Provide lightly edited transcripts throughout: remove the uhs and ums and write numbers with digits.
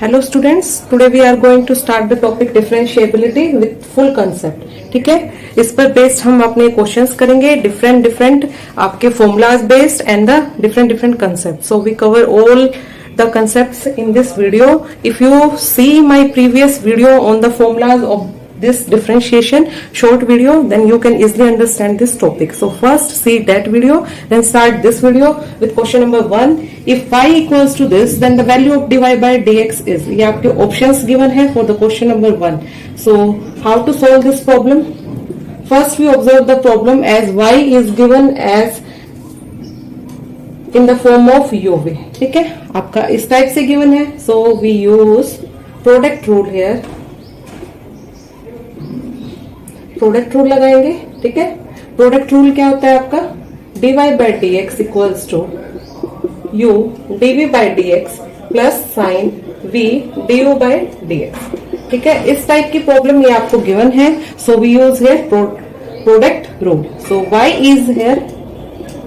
Hello students, today we are going to start the topic differentiability with full concept. ठीक है, इस पर based हम अपने क्वेश्चंस करेंगे, डिफरेंट आपके formulas based and the different concept. So we cover all the concepts in this video. If you see my previous video on the formulas of this differentiation short video, then you can easily understand this topic. So first see that video, then start this video with question number 1. If y equals to this, then the value of dy by dx is, ये आपके options given है for the question number 1. So how to solve this problem? First we observe the problem as y is given as in the form of uv. ठीक है, आपका इस type से given है. So we use product rule here. Product rule लगाएंगे. ठीक है, product rule क्या होता है आपका? dy by dx equals to u dv by dx plus sign v du by dx. ठीक है, इस टाइप की प्रॉब्लम ये आपको गिवन है. So we use here product rule. So y is here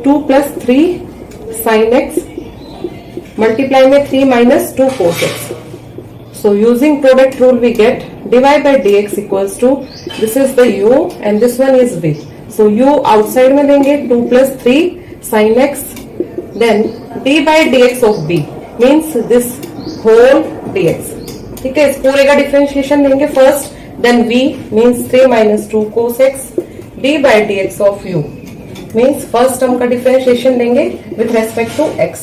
2 plus 3 sin x multiply में 3 minus 2 cos x. So using product rule we get dy by dx equals to, this is the u and this one is v. So u outside में लेंगे 2 plus 3 sin x, then d by dx of b means this whole dx. ठीक है, इस पूरे का differentiation लेंगे first, then v means 3 minus 2 cos x, d by dx of u means first term का differentiation लेंगे with respect to x.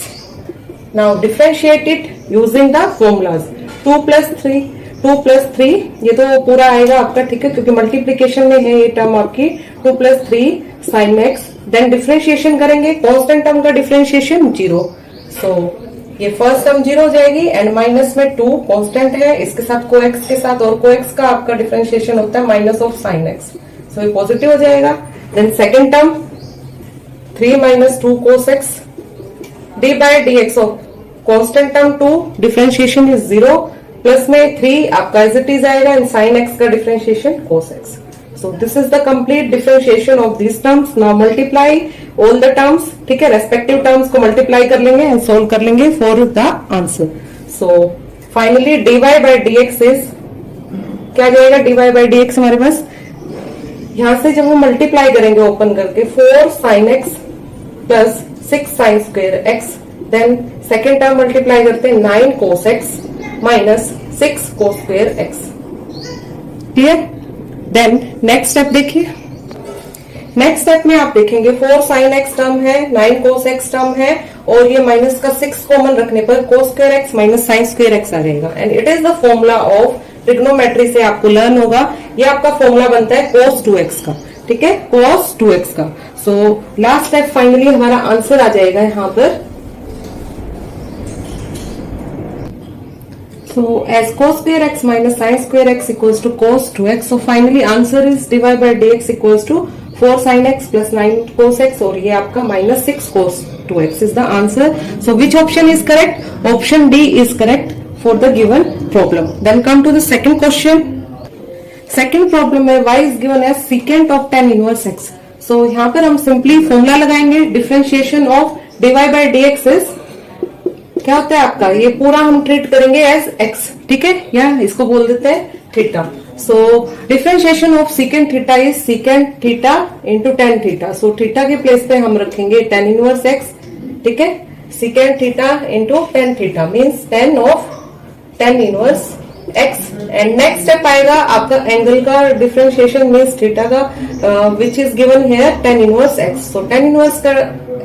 Now differentiate it using the formulas. 2 plus 3 ये तो पूरा आएगा आपका. ठीक है, क्योंकि मल्टीप्लीकेशन में है ये टर्म आपकी 2 plus 3 sin x. Then differentiation करेंगे, कांस्टेंट टर्म का डिफरेंशिएशन 0. सो ये फर्स्ट टर्म 0 हो जाएगी एंड माइनस में 2 कांस्टेंट है, इसके साथ को x के साथ, और को x का आपका डिफरेंशिएशन होता है minus of sin x. So ये पॉजिटिव हो जाएगा. Then second term 3 minus 2 cos x, d by dx of constant term 2, differentiation is 0, plus में 3 आपका एज इट इज आएगा एंड sin x का differentiation cos x. So this is the complete differentiation of these terms. Now multiply all the terms. ठीक है, respective terms को multiply कर लेंगे and solve कर लेंगे for the answer. So finally dy by dx is क्या जाएगा? dy by dx हमारे पास यहां से जब हम मल्टीप्लाई करेंगे ओपन करके 4 sin x plus 6 sin square x, then second term multiply करते हैं 9 cos x minus 6 cos square x. Clear? Then next step देखिए. नेक्स्ट स्टेप में आप देखेंगे 4 sin x टर्म है, 9 cos x टर्म है, और ये माइनस का 6 कॉमन रखने पर cos square x minus sin square x आ जाएगा. And it is the formula of trigonometry से आपको लर्न होगा. ये आपका फॉर्मूला बनता है cos 2x का. ठीक है, cos 2x का. सो लास्ट स्टेप फाइनली हमारा आंसर आ जाएगा यहां पर. So as cos square x minus sin square x equals to cos 2x. So finally answer is dy by dx equals to 4 sin x plus 9 cos x, और ये आपका minus 6 cos 2x is the answer. So which option is correct? Option D is correct for the given problem. Then come to the second question. Second problem है y is given as secant of tan inverse x. So यहाँ पर हम simply formula लगाएंगे. Differentiation of dy by dx is क्या होता है आपका? ये पूरा हम ट्रीट करेंगे एज x. ठीक है, या इसको बोल देते हैं theta. So differentiation of secant theta is secant theta into tan theta. So theta के प्लेस पे हम रखेंगे tan इनवर्स x. ठीक है, secant theta into tan theta means tan of tan inverse x. And next step आएगा आपका angle का differentiation means theta का, which is given here tan inverse x. So tan inverse का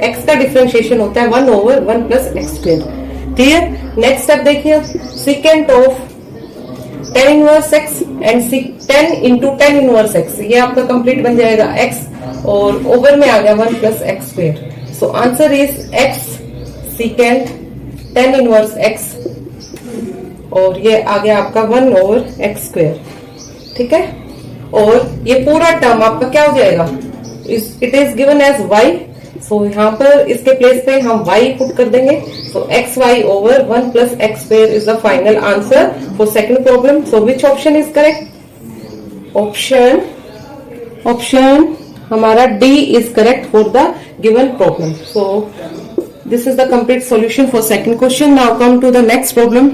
x का differentiation होता है 1 over 1 plus x square. Clear? Next step देखिए, secant of tan inverse x and tan into tan inverse x. ये आपका complete बन जाएगा x, और ओवर में आ गया 1 plus x square. So answer is x secant tan inverse x, और ये आ गया आपका 1 over x स्क्वायर. ठीक है, और ये पूरा टर्म आपका क्या हो जाएगा? It is given as y. So यहाँ पर इसके प्लेस पे हम y पुट कर देंगे. So x y over 1 plus x square is the final answer for second problem. So which option is correct? Option हमारा D is correct for the given problem. So this is the complete solution for second question. Now come to the next problem.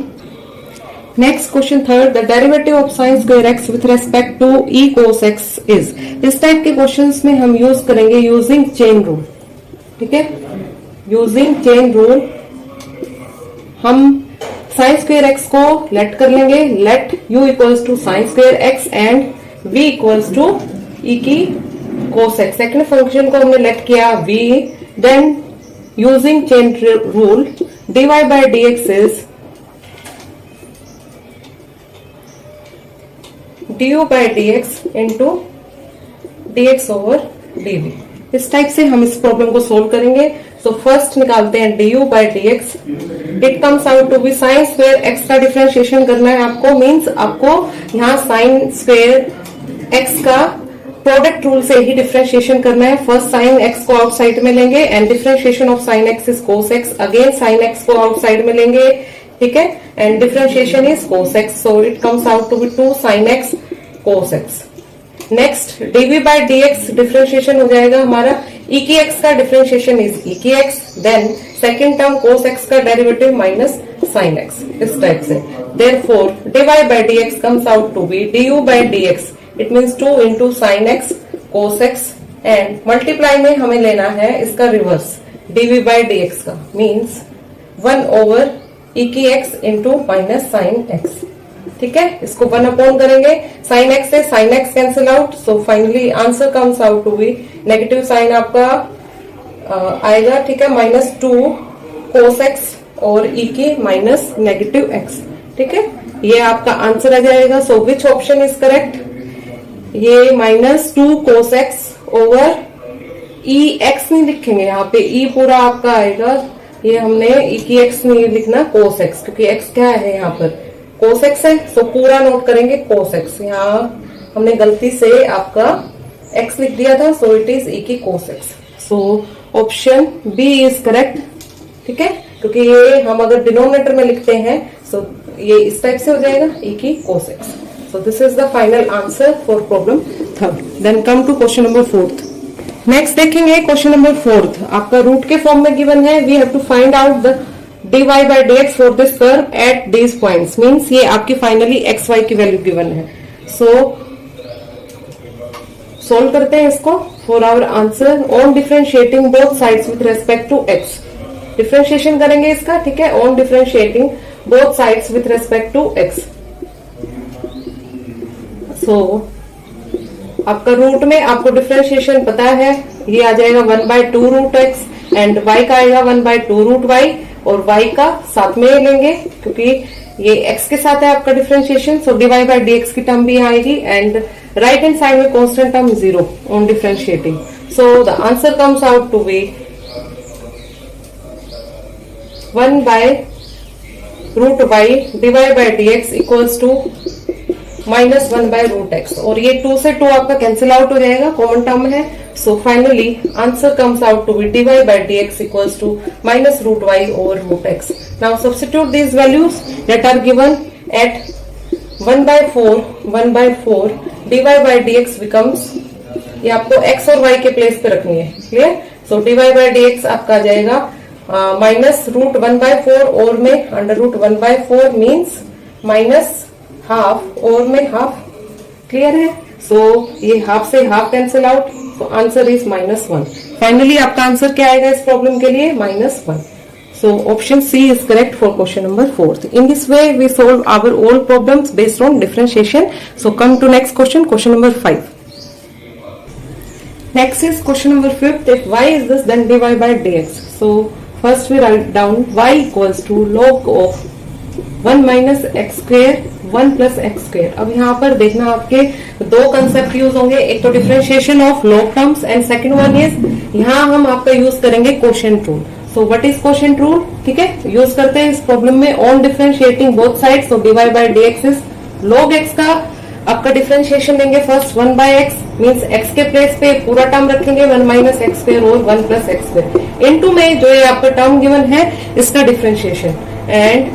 Next question third, the derivative of sine square x with respect to e cos x is. इस type के questions में हम use करेंगे using chain rule. ठीक है, using chain rule हम sine square x को let कर लेंगे, let u equals to sine square x and v equals to e की कोस एक्स। सेकेंड फंक्शन को हमने लेट किया v, then using chain rule dy bye dx is du by dx into dx over dv। इस type से हम इस problem को solve करेंगे। सो फर्स्ट निकालते हैं du by dx, it comes out to be sine square x का differentiation करना है आपको, मीन्स आपको यहाँ साइन स्क्वायर x का प्रोडक्ट रूल से ही डिफरेंशिएशन करना है। फर्स्ट साइन x को आउटसाइड में लेंगे and differentiation of sine x is cos x, again sine x को आउटसाइड में लेंगे, ठीक है, and differentiation is cos x, so it comes out to be 2 sign x cos x। Next dv by dx differentiation हो जाएगा हमारा, e की x का डिफरेंशिएशन इज e की x, then second term cos x का derivative minus sin x, इस type से। Therefore dy bye dx comes out to be du by dx, it means 2 into sine x cos x, and multiply में हमें लेना है इसका reverse dv by dx का, means 1 over e की x into minus sine x. ठीक है, इसको 1 अपॉन करेंगे, साइन एक्स से sine x cancel out, so finally answer comes out to be negative sine आपका आएगा, ठीक है, माइनस 2 कोस एक्स और e की माइनस नेगेटिव एक्स। ठीक है, ये आपका आंसर आ जाएगा। So which option is correct? ये minus 2 cos x over e x नहीं लिखेंगे यहाँ पे, ई पूरा आपका आएगा, ये हमने ई की एक्स नहीं लिखना, कोस एक्स, क्योंकि एक्स क्या है यहाँ पर कोस एक्स है, सो पूरा नोट करेंगे कोस एक्स। यहाँ हमने गलती से आपका एक्स लिख दिया था, सो इट इज ई की cos x. So option B is correct. ठीक है, क्योंकि ये हम अगर डिनोमिनेटर में लिखते हैं सो ये इस टाइप से हो जाएगा ई की cos x. So this is the final answer for problem third. Then come to question number fourth. Next देखेंगे question number fourth, आपका रूट के फॉर्म में गिवन है, we have to find out the dy by dx for this curve at these points, means ये आपकी finally xy की value given है। So solve करते हैं इसको for our answer on differentiating both sides with respect to x। Differentiation करेंगे इसका, ठीक है, on differentiating both sides with respect to x। सो आपका रूट में आपको डिफरेंशिएशन पता है, ये आ जाएगा 1/2 रूट एक्स एंड y का आएगा 1/2 रूट y, और y का साथ में लेंगे क्योंकि ये x के साथ है आपका differentiation, so dy bye dx की टर्म भी आएगी एंड राइट हैंड साइड में constant term 0 on differentiating. So the answer comes out to be 1/√y dy bye dx equals to minus 1/√x, और ये 2 से 2 आपका कैंसिल आउट हो जाएगा, कॉमन टर्म है। So finally answer comes out to be dy bye dx equals to minus √y over √x। Now substitute these values that are given at 1/4 dy bye dx becomes, ये आपको x और y के place पे रखनी है, clear. सो dy bye dx आपका आ जाएगा माइनस √1/4 और में √1/4 मीन्स माइनस हाफ और में हाफ, क्लियर है। सो ये हाफ से half cancel out, so answer is -1। Finally आपका आंसर क्या आएगा इस प्रॉब्लम के लिए? -1। So option C is correct for question number 4। In this way we solve our all problems based on differentiation. So come to next question, question number 5। Next is question number 5। If y is this, then dy by dx. So first we write down y equals to log of 1 minus x square 1 plus x square। अब यहाँ पर देखना आपके दो concept use होंगे, एक तो differentiation of log terms and second one is यहाँ हम आपका यूज करेंगे quotient rule. So what is quotient rule? ठीक है, यूज करते हैं इस प्रॉब्लम में on differentiating both side. So dy bye dx is log x का आपका डिफरेंशिएशन लेंगे फर्स्ट 1/x, मीन्स x के प्लेस पे पूरा टर्म रखेंगे 1 माइनस एक्स स्क्वायर और 1 प्लस एक्स स्क्वायर इनटू में जो ये आपका टर्म गिवन है इसका डिफरेंशिएशन, एंड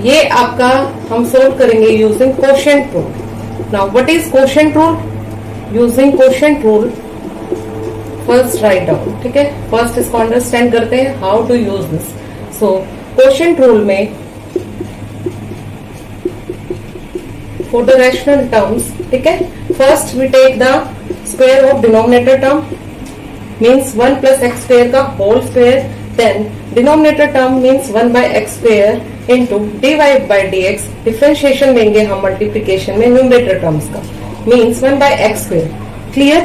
ये आपका हम सोल्व करेंगे using quotient rule. Now what is quotient rule? Using quotient rule first write down, ठीक है, फर्स्ट इसको अंडरस्टैंड करते हैं how to use this. So quotient rule में for the rational terms, ठीक है. First we take the square of denominator term, means 1 plus x square का whole square. Then denominator term means 1 by x square into dy by dx. Differentiation लेंगे हम multiplication में numerator terms का, means 1 by x square. Clear?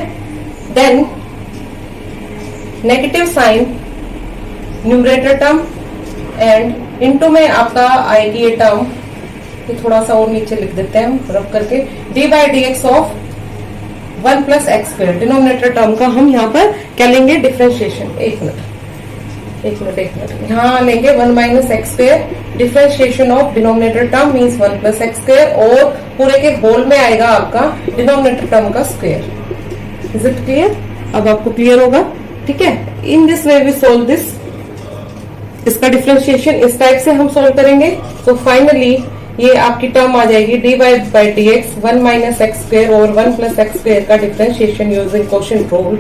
Then negative sign numerator term and into में आपका आएगी ये term, ये थोड़ा सा और नीचे लिख देते हैं हम रब करके, D by d x of 1 plus x square. Denominator term का हम यहाँ पर क्या लेंगे, डिफरेंशिएशन. एक मिनट यहाँ लेंगे 1 minus x square. Differentiation of denominator term means 1 plus x square, और पूरे के होल में आएगा आपका डिनोमिनेटर टर्म का स्क्वायर. Is it clear? अब आपको क्लियर होगा, ठीक है. In this way we solve this. इसका डिफरेंशिएशन इस टाइप से हम सोल्व करेंगे. तो फाइनली ये आपकी टर्म आ जाएगी d y by d x 1 minus x square और 1 प्लस एक्स स्क्वायर का डिफरेंशिएशन यूजिंग कोशेंट रूल.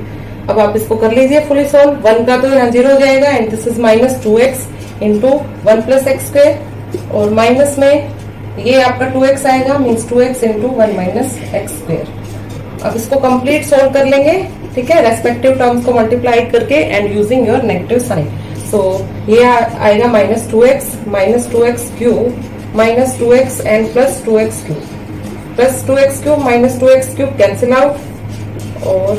अब आप इसको कर लीजिए फुली सोल्व. 1 का तो यहाँ 0 हो जाएगा and this is minus 2x into 1 plus x square, और माइनस में ये आपका 2x आएगा, means 2x into 1 minus x square. अब इसको कंप्लीट सोल्व कर लेंगे, ठीक है, रेस्पेक्टिव टर्म्स को मल्टीप्लाई करके and using your negative sign. So ये आएगा minus 2x cube minus 2x and plus 2x cube minus 2x cube cancel out, और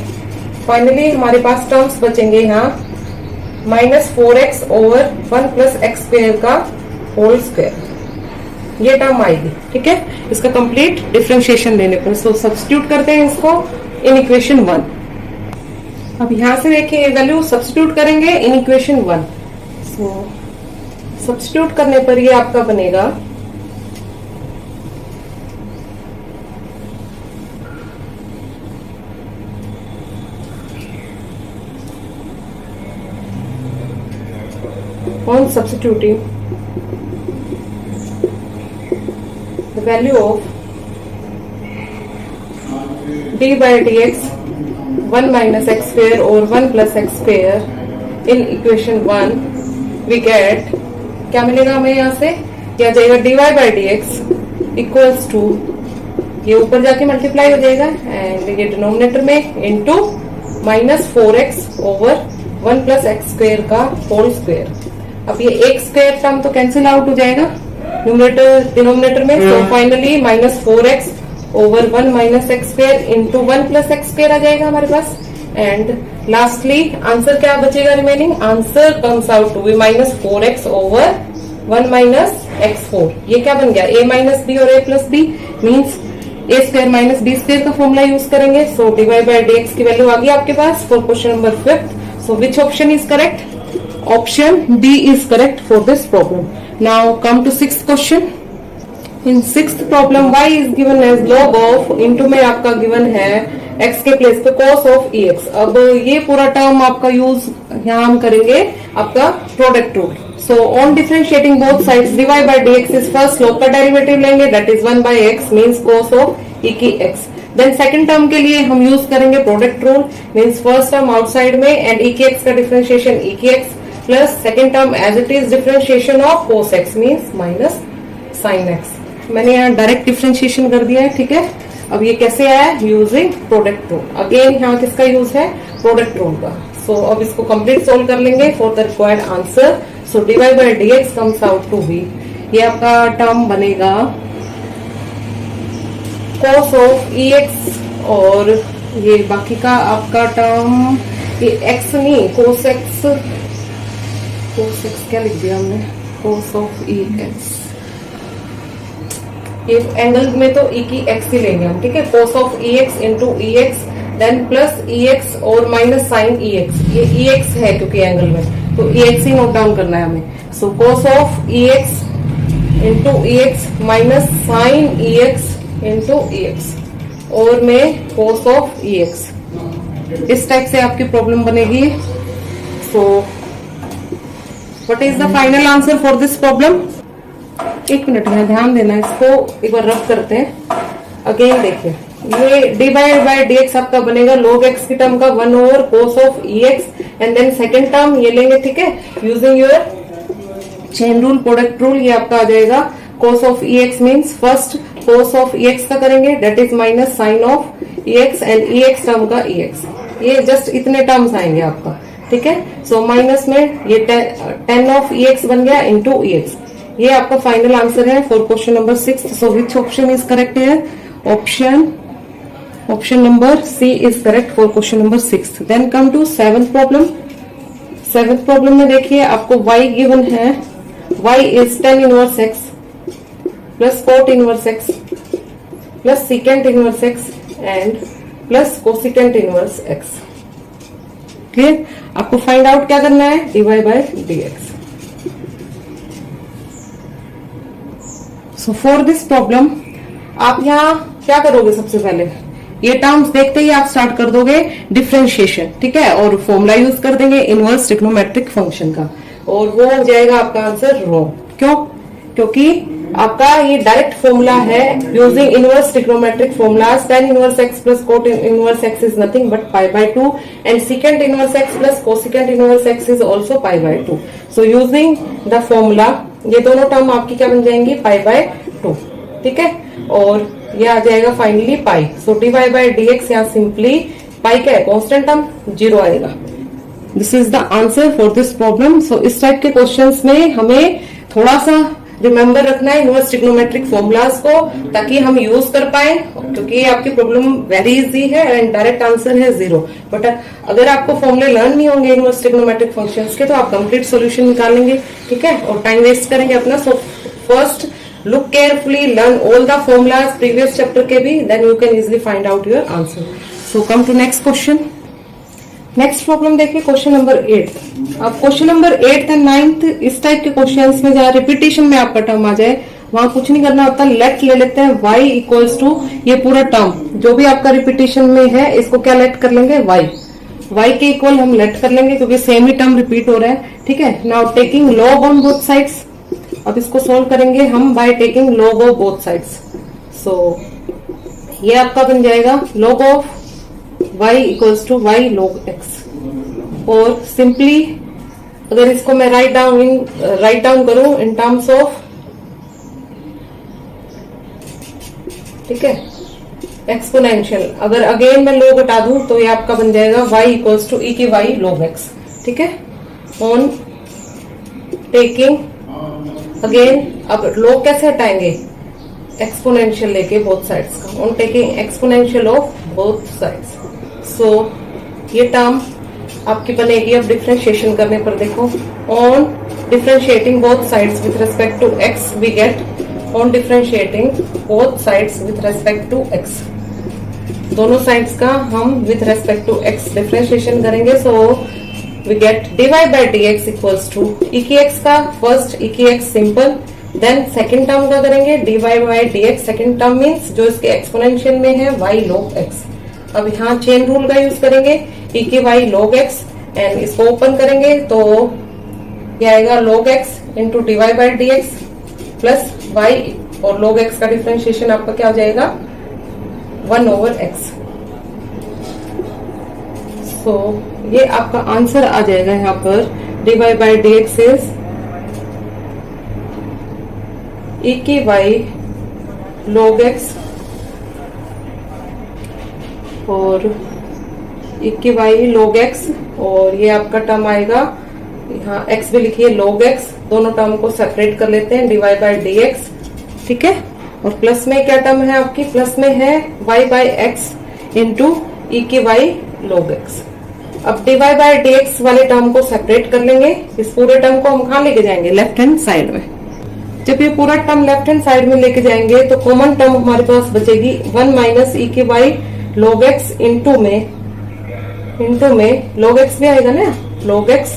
फाइनली हमारे पास टर्म्स बचेंगे यहाँ minus 4x over 1 plus x square का होल स्क्वायर. ये टर्म आएगी, ठीक है, इसका कंप्लीट डिफरेंशिएशन लेने पर. सो सब्स्टिट्यूट करते हैं इसको इन इक्वेशन 1. अब यहां से देखिए वैल्यू सब्स्टिट्यूट करेंगे इन इक्वेशन 1. सो सब्स्टिट्यूट करने पर ये आपका बनेगा on substituting the value of d by dx 1 minus x square or 1 plus x square in equation 1 we get क्या मिलेगा हमें यहाँ से, क्या जाएगा dy by dx equals to, ये ऊपर जाके मल्टीप्लाई हो जाएगा एंड ये डिनोमिनेटर में into minus 4x over 1 plus x square का होल स्क्वायर. अब ये एक स्क्वायर टर्म तो कैंसिल आउट हो जाएगा न्यूमरेटर डिनोमिनेटर में. So finally minus 4x over 1 minus x square into 1 plus x square आ जाएगा हमारे पास. एंड लास्टली आंसर क्या बचेगा remaining, answer comes out to be minus 4x over 1 minus x4. ये क्या बन गया, a माइनस बी और a plus b, means a square minus b square का फॉर्मूला यूज करेंगे. So d y by d x की value आ गई आपके पास for question number 5. So which option is correct, option D is correct for this problem. Now come to 6th question. In 6th problem y is given as log of, into में आपका given है x के place पे cos of ex. अब ये पूरा term आपका use यहाँ हम करेंगे आपका product rule. So on differentiating both sides dy by dx is first log का डेरिवेटिव लेंगे, that is 1 by x means cos of e की x. देन सेकंड टर्म के लिए हम यूज करेंगे product rule, means first term outside में and e की x का डिफरेंशिएशन e की x plus second term as it is differentiation of cos x means minus sin x. मैंने यहाँ डायरेक्ट डिफरेंशिएशन कर दिया है, ठीक है. अब ये कैसे आया, यूजिंग प्रोडक्ट रूल. अगेन यहाँ किसका यूज है, प्रोडक्ट रूल का. सो अब इसको कंप्लीट सोल्व कर लेंगे for the required answer. So d y by d x comes out to be, ये आपका टर्म बनेगा cos ऑफ ई एक्स, और ये बाकी का आपका टर्म ये x नहीं cos x क्या लिख दिया हमने, cos ऑफ ई एक्स. ये एंगल में तो e की x ही लेंगे हम, ठीक है. cos of e x into e x then plus e x और माइनस साइन ई एक्स. ये ई एक्स है क्योंकि एंगल में, तो ई एक्स ही नोट डाउन करना है हमें. So cos of e x into e x minus sine e x into e x, और में cos ऑफ ई एक्स. इस टाइप से आपकी प्रॉब्लम बनेगी. So what is the final answer for this problem. एक मिनट में ध्यान देना, इसको एक बार रब करते हैं. अगेन देखिए ये डी बाई डी एक्स आपका बनेगा log x की टर्म का 1 over cos of e x and then second term ये लेंगे, ठीक है, using your chain rule product rule. ये आपका आ जाएगा cos of e x means first cos of e x का करेंगे, that is minus sine of e x and e x term का ई एक्स। ये जस्ट इतने टर्म्स आएंगे आपका, ठीक है। सो माइनस में ये टेन ऑफ ई एक्स बन गया इंटू ई एक्स। ये आपका फाइनल आंसर है for question number 6। So which option is correct है? Option number C is correct for question number 6। Then come to seventh problem. Seventh problem में देखिए आपको y given है, y is tan inverse x plus cot inverse x plus secant inverse x and plus cosecant inverse x। Clear? आपको find out क्या करना है? dy bye dx। So for this problem आप यहाँ क्या करोगे? सबसे पहले ये टर्म्स देखते ही आप स्टार्ट कर दोगे डिफरेंशिएशन, ठीक है, और फॉर्मूला यूज कर देंगे इनवर्स ट्रिग्नोमेट्रिक फंक्शन का, और वो हो जाएगा आपका आंसर रॉन्ग। क्यों? क्योंकि आपका ये डायरेक्ट फॉर्मूला है using inverse trigonometric formulas. tan inverse x plus cot inverse x is nothing but pi by 2 and secant inverse x plus cosecant inverse x is also pi by 2। So using the formula ये दोनों term आपकी क्या बन जाएंगी? Pi by 2, ठीक है, और ये आ जाएगा finally pi. So d y by d x यहाँ सिंपली पाई क्या है? कॉन्स्टेंट टर्म 0 आएगा। This is the answer for this problem. So इस टाइप के क्वेश्चंस में हमें थोड़ा सा रिमेम्बर रखना है इनवर्स ट्रिग्नोमेट्रिक फॉर्मूलाज को, ताकि हम यूज कर पाए, क्योंकि आपकी प्रॉब्लम वेरी इजी है एंड डायरेक्ट आंसर है 0। बट अगर आपको फॉर्मूले लर्न नहीं होंगे इनवर्स ट्रिग्नोमेट्रिक फंक्शंस के, तो आप कंप्लीट सॉल्यूशन निकालेंगे, ठीक है, और टाइम वेस्ट करेंगे अपना। So first look carefully, learn all the formulas previous chapter के भी, then you can easily find out your answer. So come to next question. Next problem देखिए क्वेश्चन नंबर 8। अब क्वेश्चन नंबर 8 एंड 9 इस type के questions में जहाँ repetition में आपका टर्म आ जाए वहां कुछ नहीं करना होता, लेट ले लेते हैं y इक्वल्स टू ये पूरा टर्म जो भी आपका रिपीटेशन में है, इसको क्या लेट कर लेंगे? y के इक्वल हम लेट कर लेंगे क्योंकि सेम ही टर्म रिपीट हो रहा है, ठीक है। Now taking log on both sides, अब इसको सोल्व करेंगे हम by taking log of both sides. So ये आपका बन जाएगा log of y equals to y log x, और सिंपली अगर इसको मैं राइट डाउन करूं इन टर्म्स ऑफ, ठीक है, एक्सपोनेंशियल, अगर अगेन मैं log हटा दूं तो ये आपका बन जाएगा y इक्वल्स टू e की y log x, ठीक है। ऑन टेकिंग अगेन, अब log कैसे हटाएंगे? एक्सपोनेंशियल लेके बोथ साइड्स का, on taking exponential of both sides. So ये टर्म आपकी बनेगी अब डिफरेंशिएशन करने पर, देखो, on differentiating both sides with respect to x we get, on differentiating both sides with respect to x, दोनों साइड्स का हम with respect to x differentiation करेंगे। So we get dy bye dx equals to e की x का first e की x simple, then second term का करेंगे dy bye dx, second term means जो इसके एक्सपोनेंशियल में है y log x। अब यहाँ चेन रूल का यूज करेंगे e की y log x एंड इसको ओपन करेंगे तो ये आएगा log x into dy bye dx plus y, और log x का डिफरेंशिएशन आपका क्या हो जाएगा? 1/x। सो ये आपका आंसर आ जाएगा यहाँ पर dy bye dx is e की y log x और e की y log x, और ये आपका टर्म आएगा, यहाँ x भी लिखिए log x, दोनों टर्म को सेपरेट कर लेते हैं dy बाय dx, ठीक है, और प्लस में क्या टर्म है आपकी? प्लस में है y by x into e की y log x। अब dy बाय dx वाले टर्म को सेपरेट कर लेंगे, इस पूरे टर्म को हम कहाँ लेके जाएंगे? लेफ्ट हैंड साइड में। जब ये पूरा टर्म लेफ्ट हैंड साइड में लेके जाएंगे तो कॉमन टर्म हमारे पास बचेगी 1 माइनस e की y log x इंटू में log x भी आएगा ना, log x,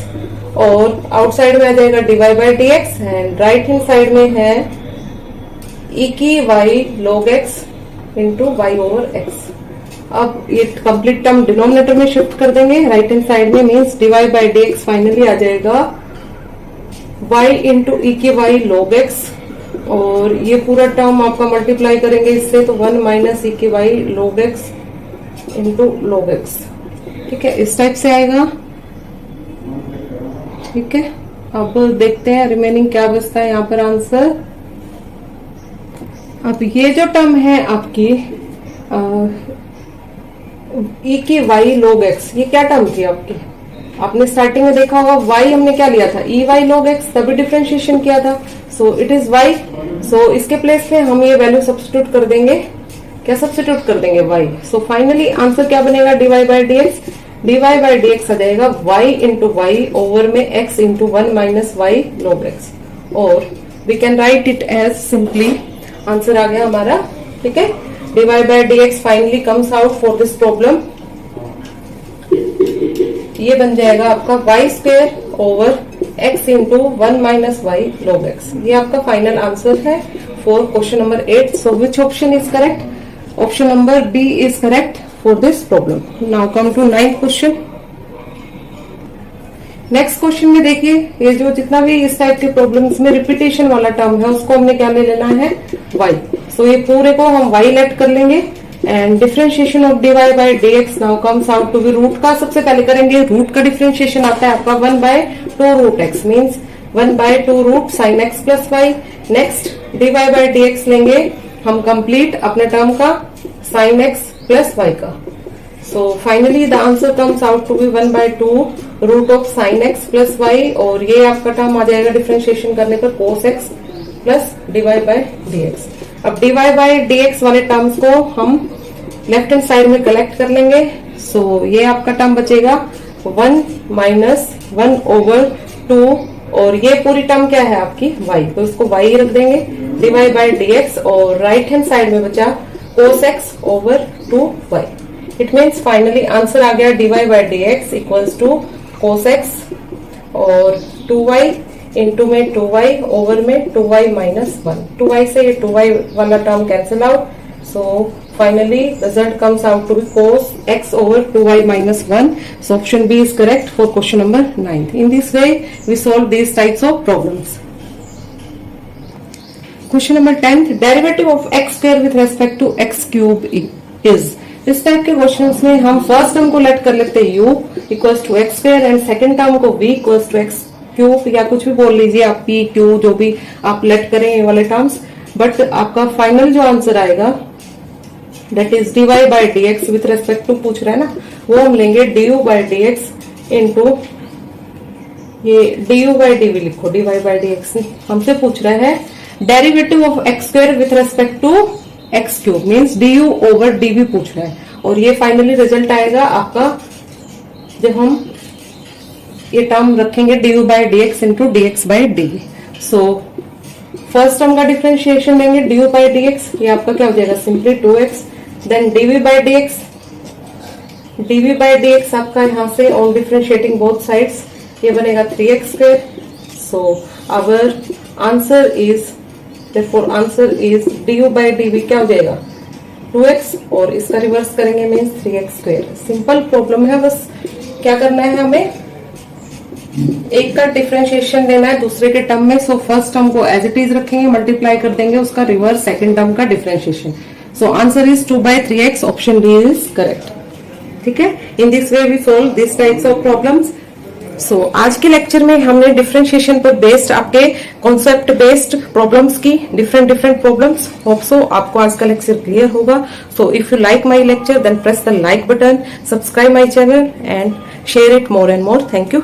और आउटसाइड में आ जाएगा dy bye dx and right hand side में है e की y log x into y over x। अब ये कंप्लीट टर्म डिनोमिनेटर में शिफ्ट कर देंगे राइट हैंड साइड में, means dy bye dx finally आ जाएगा y इंटू e की y log x, और ये पूरा टर्म आपका मल्टीप्लाई करेंगे इससे तो 1 माइनस e की y log x into log x, ठीक है, इस टाइप से आएगा, ठीक है। अब देखते हैं रिमेनिंग क्या बचता है यहाँ पर आंसर। अब ये जो टर्म है आपकी ई की वाई log x, ये क्या टर्म थी आपकी? आपने स्टार्टिंग में देखा होगा y हमने क्या लिया था, ई वाई log x, तभी डिफ्रेंशिएशन किया था। So it is y। सो इसके प्लेस पे हम ये वैल्यू सब्स्टिट्यूट कर देंगे। क्या सब्स्टिट्यूट कर देंगे? y। सो फाइनली आंसर क्या बनेगा? dy by d x. dy by d x आ जाएगा y इंटू वाई ओवर में x into 1 minus y log x, और we can write it as simply, answer आ गया हमारा। ठीक है, dy by d x finally comes out for this problem, ये बन जाएगा आपका y square over x into 1 minus y log x। ये आपका फाइनल आंसर है for question number 8। So which option is correct? Option number B is correct for this problem. Now come to 9th question. Next question में देखिए, ये जो जितना भी इस टाइप के प्रॉब्लम्स में रिपीटेशन वाला टर्म है उसको हमने क्या ले लेना है? y। सो ये पूरे को हम y लेट कर लेंगे and differentiation of dy by d x now comes out to be, root का सबसे पहले करेंगे। रूट का डिफरेंशिएशन आता है आपका 1 by 2 root x, means 1 by 2 root sine x plus y. Next dy by d x लेंगे हम कंप्लीट अपने टर्म का साइन x प्लस वाई का। So finally the answer comes out to be 1 by 2 root of sine x plus y, और ये आपका term आ जाएगा differentiation करने पर cos x plus dy by d x. अब dy बाई डी एक्स वाले terms को हम लेफ्ट हैंड साइड में कलेक्ट कर लेंगे। सो ये आपका टर्म बचेगा 1 माइनस 1 ओवर 2, और ये पूरी टर्म क्या है आपकी y, तो इसको y रख देंगे dy बाई डी एक्स, और राइट हैंड साइड में बचा cos x over 2y। It means finally answer आ गया dy by d x equals to cos x और 2y इंटू में 2y ओवर में 2y माइनस 1। 2y से ये 2y वाला term cancel out, so finally result comes out to be cos x over 2y minus 1। So option B is correct for question number 9। In this way we solve these types of problems. Question number 10, derivative of x square with respect to x cube is. इस type के questions में हम first term को let कर लेते हैं u equals to x square and second term को v equals to x cube, या कुछ भी बोल लीजिए आप, p q जो भी आप लेट करें ये वाले टर्म्स। बट आपका फाइनल जो आंसर आएगा that is dy by d x with respect to पूछ रहा है ना, वो हम लेंगे du by d x into ये du बाई डी वी लिखो, dy बाई डी एक्स हमसे पूछ रहा है derivative of x square with respect to x cube, means du over dv पूछ रहा है, और ये फाइनली रिजल्ट आएगा आपका जब हम ये टर्म रखेंगे du by d x into d x by d v. So first term का डिफरेंशिएशन लेंगे du बाई डी एक्स, ये आपका क्या हो जाएगा simply 2x, then dv by d x, dv by d x आपका यहाँ से ऑन डिफरेंशिएटिंग बोथ साइड्स ये बनेगा 3x square. So our answer is therefore answer is du by dv क्या हो जाएगा 2x, और इसका रिवर्स करेंगे means 3x square. Simple problem है, बस क्या करना है हमें एक का डिफरेंशिएशन लेना है दूसरे के टर्म में। सो फर्स्ट टर्म को एज इट इज रखेंगे, मल्टीप्लाई कर देंगे उसका रिवर्स सेकंड टर्म का differentiation. So answer is 2 by 3x, option D is correct. ठीक है, in this way we solve this types of problems. So आज के लेक्चर में हमने डिफरेंशिएशन पर बेस्ड आपके कॉन्सेप्ट बेस्ड प्रॉब्लम्स की, डिफरेंट प्रॉब्लम्स। होप सो आपको आज का लेक्चर क्लियर होगा। So if you like my lecture then press the like button, subscribe my channel and share it more and more. Thank you.